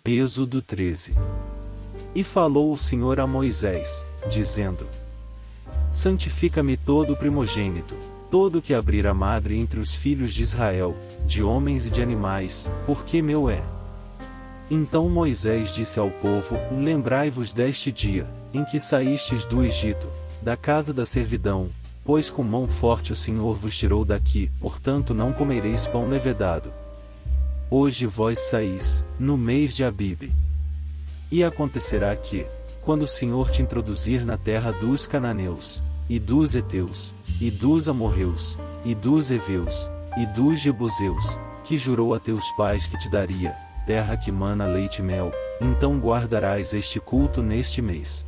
Êxodo 13. E falou o Senhor a Moisés, dizendo: Santifica-me todo o primogênito, todo que abrir a madre entre os filhos de Israel, de homens e de animais, porque meu é. Então Moisés disse ao povo: Lembrai-vos deste dia, em que saístes do Egito, da casa da servidão, pois com mão forte o Senhor vos tirou daqui, portanto não comereis pão levedado. Hoje vós saís, no mês de Abibe. E acontecerá que, quando o Senhor te introduzir na terra dos cananeus, e dos heteus, e dos amorreus, e dos heveus, e dos jebuseus, que jurou a teus pais que te daria, terra que mana leite e mel, então guardarás este culto neste mês.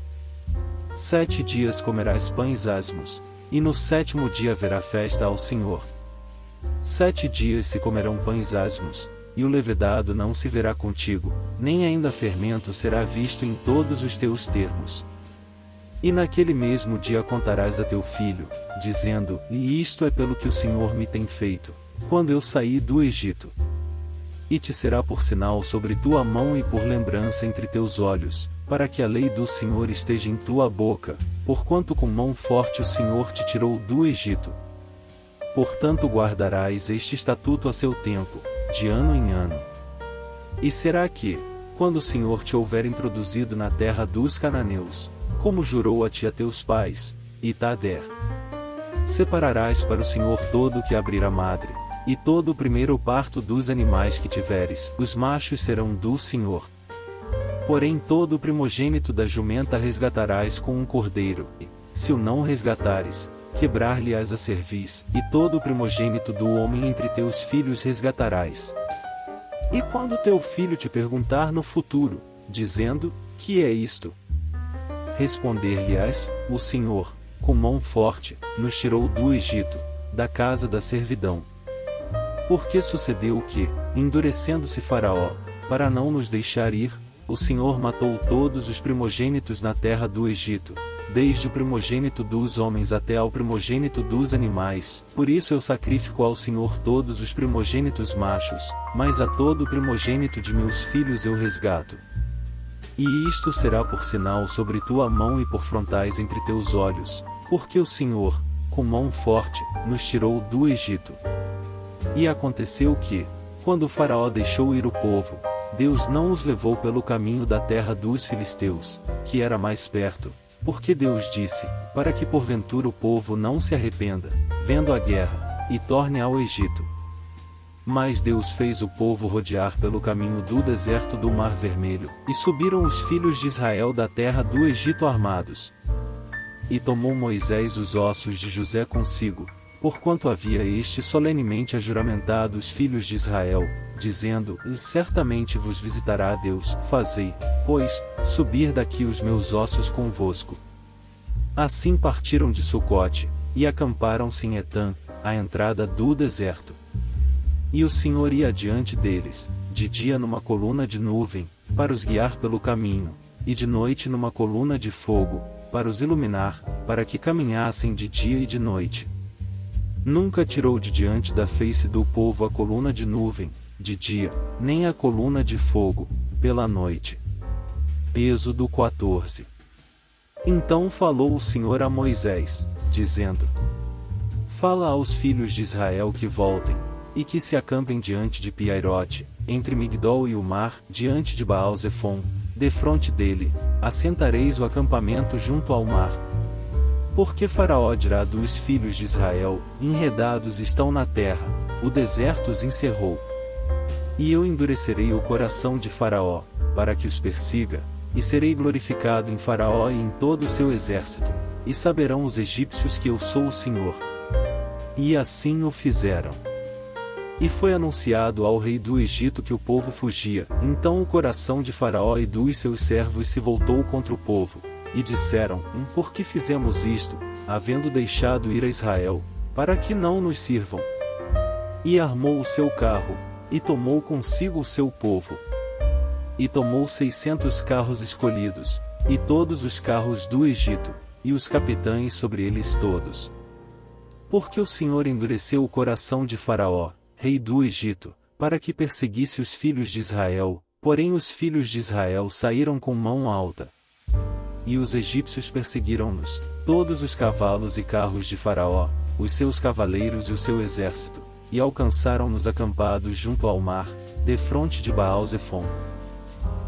7 dias comerás pães asmos, e no 7º dia haverá festa ao Senhor. 7 dias se comerão pães asmos, e o levedado não se verá contigo, nem ainda fermento será visto em todos os teus termos. E naquele mesmo dia contarás a teu filho, dizendo: E isto é pelo que o Senhor me tem feito, quando eu saí do Egito. E te será por sinal sobre tua mão e por lembrança entre teus olhos, para que a lei do Senhor esteja em tua boca, porquanto com mão forte o Senhor te tirou do Egito. Portanto guardarás este estatuto a seu tempo, de ano em ano. E será que, quando o Senhor te houver introduzido na terra dos cananeus, como jurou a ti e a teus pais, Itader, separarás para o Senhor todo o que abrir a madre, e todo o primeiro parto dos animais que tiveres, os machos serão do Senhor. Porém todo o primogênito da jumenta resgatarás com um cordeiro, e, se o não resgatares, quebrar-lhe-ás a cerviz, e todo o primogênito do homem entre teus filhos resgatarás. E quando teu filho te perguntar no futuro, dizendo: Que é isto? Responder-lhe-ás: O Senhor, com mão forte, nos tirou do Egito, da casa da servidão. Porque sucedeu que, endurecendo-se Faraó, para não nos deixar ir, o Senhor matou todos os primogênitos na terra do Egito, desde o primogênito dos homens até ao primogênito dos animais. Por isso eu sacrifico ao Senhor todos os primogênitos machos, mas a todo o primogênito de meus filhos eu resgato. E isto será por sinal sobre tua mão e por frontais entre teus olhos, porque o Senhor, com mão forte, nos tirou do Egito. E aconteceu que, quando o Faraó deixou ir o povo, Deus não os levou pelo caminho da terra dos filisteus, que era mais perto, porque Deus disse: Para que porventura o povo não se arrependa, vendo a guerra, e torne ao Egito. Mas Deus fez o povo rodear pelo caminho do deserto do Mar Vermelho, e subiram os filhos de Israel da terra do Egito armados. E tomou Moisés os ossos de José consigo, porquanto havia este solenemente ajuramentado os filhos de Israel, dizendo: Certamente vos visitará Deus, fazei, pois, subir daqui os meus ossos convosco. Assim partiram de Sucote, e acamparam-se em Etã, à entrada do deserto. E o Senhor ia adiante deles, de dia numa coluna de nuvem, para os guiar pelo caminho, e de noite numa coluna de fogo, para os iluminar, para que caminhassem de dia e de noite. Nunca tirou de diante da face do povo a coluna de nuvem, de dia, nem a coluna de fogo, pela noite. Êxodo 14. Então falou o Senhor a Moisés, dizendo: Fala aos filhos de Israel que voltem, e que se acampem diante de Piairote, entre Migdol e o mar, diante de Baal-Zefon, defronte dele, assentareis o acampamento junto ao mar. Porque Faraó dirá dos filhos de Israel: Enredados estão na terra, o deserto os encerrou. E eu endurecerei o coração de Faraó, para que os persiga, e serei glorificado em Faraó e em todo o seu exército, e saberão os egípcios que eu sou o Senhor. E assim o fizeram. E foi anunciado ao rei do Egito que o povo fugia. Então o coração de Faraó e dos seus servos se voltou contra o povo, e disseram: Por que fizemos isto, havendo deixado ir a Israel, para que não nos sirvam? E armou o seu carro, e tomou consigo o seu povo. E tomou 600 carros escolhidos, e todos os carros do Egito, e os capitães sobre eles todos. Porque o Senhor endureceu o coração de Faraó, rei do Egito, para que perseguisse os filhos de Israel, Porém os filhos de Israel saíram com mão alta. E os egípcios perseguiram-nos, todos os cavalos e carros de Faraó, os seus cavaleiros e o seu exército, e alcançaram-nos acampados junto ao mar, defronte de Baal-Zefon.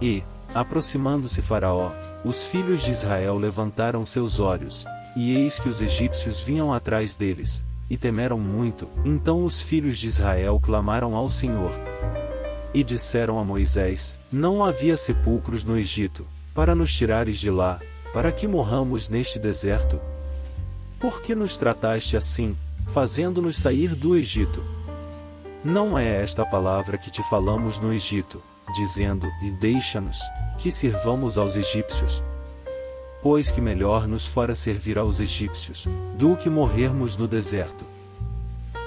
E, aproximando-se Faraó, os filhos de Israel levantaram seus olhos, e eis que os egípcios vinham atrás deles, e temeram muito. Então os filhos de Israel clamaram ao Senhor. E disseram a Moisés: Não havia sepulcros no Egito, para nos tirares de lá, para que morramos neste deserto? Por que nos trataste assim, fazendo-nos sair do Egito? Não é esta a palavra que te falamos no Egito, dizendo: E deixa-nos, que sirvamos aos egípcios? Pois que melhor nos fora servir aos egípcios, do que morrermos no deserto.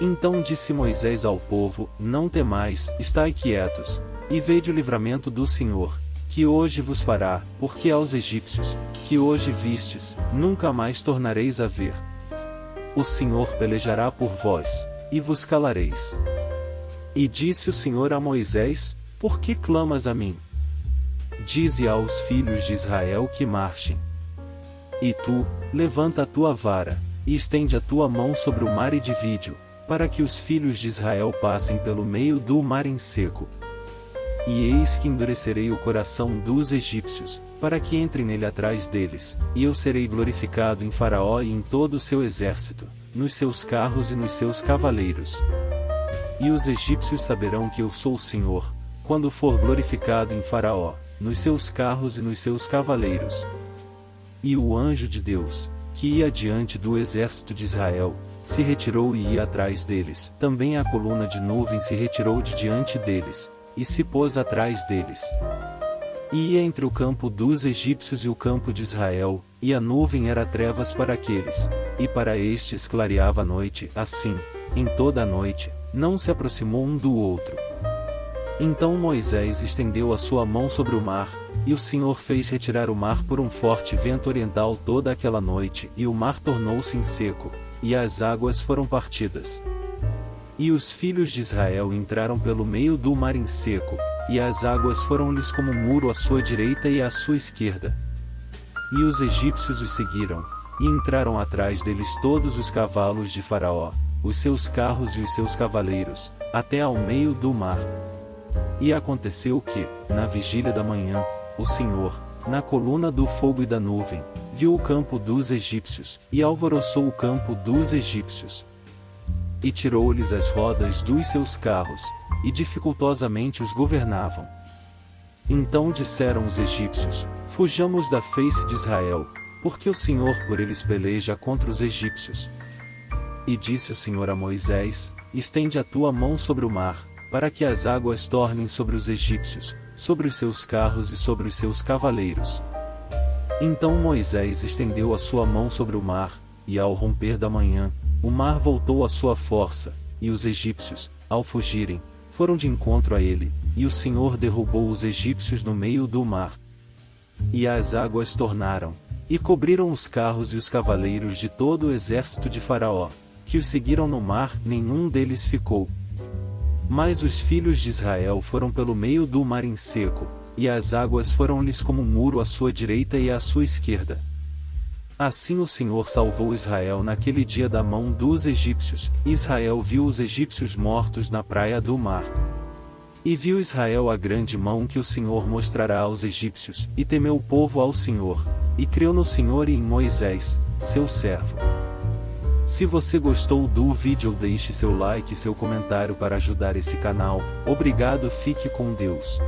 Então disse Moisés ao povo: Não temais, estai quietos, e vede o livramento do Senhor, que hoje vos fará, porque aos egípcios, que hoje vistes, nunca mais tornareis a ver. O Senhor pelejará por vós, e vos calareis. E disse o Senhor a Moisés: Por que clamas a mim? Dize aos filhos de Israel que marchem. E tu, levanta a tua vara, e estende a tua mão sobre o mar e divide-o, para que os filhos de Israel passem pelo meio do mar em seco. E eis que endurecerei o coração dos egípcios, para que entrem nele atrás deles, e eu serei glorificado em Faraó e em todo o seu exército, nos seus carros e nos seus cavaleiros. E os egípcios saberão que eu sou o Senhor, quando for glorificado em Faraó, nos seus carros e nos seus cavaleiros. E o anjo de Deus, que ia diante do exército de Israel, se retirou e ia atrás deles. Também a coluna de nuvem se retirou de diante deles, e se pôs atrás deles. E ia entre o campo dos egípcios e o campo de Israel, e a nuvem era trevas para aqueles, e para estes clareava a noite. Assim, em toda a noite, não se aproximou um do outro. Então Moisés estendeu a sua mão sobre o mar, e o Senhor fez retirar o mar por um forte vento oriental toda aquela noite, e o mar tornou-se em seco, e as águas foram partidas. E os filhos de Israel entraram pelo meio do mar em seco, e as águas foram-lhes como um muro à sua direita e à sua esquerda. E os egípcios os seguiram, e entraram atrás deles todos os cavalos de Faraó, os seus carros e os seus cavaleiros, até ao meio do mar. E aconteceu que, na vigília da manhã, o Senhor, na coluna do fogo e da nuvem, viu o campo dos egípcios, e alvoroçou o campo dos egípcios. E tirou-lhes as rodas dos seus carros, e dificultosamente os governavam. Então disseram os egípcios: Fujamos da face de Israel, porque o Senhor por eles peleja contra os egípcios. E disse o Senhor a Moisés: Estende a tua mão sobre o mar, para que as águas tornem sobre os egípcios, sobre os seus carros e sobre os seus cavaleiros. Então Moisés estendeu a sua mão sobre o mar, e ao romper da manhã, o mar voltou à sua força, e os egípcios, ao fugirem, foram de encontro a ele, e o Senhor derrubou os egípcios no meio do mar. E as águas tornaram, e cobriram os carros e os cavaleiros de todo o exército de Faraó, que os seguiram no mar, nenhum deles ficou. Mas os filhos de Israel foram pelo meio do mar em seco, e as águas foram-lhes como um muro à sua direita e à sua esquerda. Assim o Senhor salvou Israel naquele dia da mão dos egípcios. Israel viu os egípcios mortos na praia do mar. E viu Israel a grande mão que o Senhor mostrará aos egípcios, e temeu o povo ao Senhor, e creu no Senhor e em Moisés, seu servo. Se você gostou do vídeo, deixe seu like e seu comentário para ajudar esse canal. Obrigado, fique com Deus.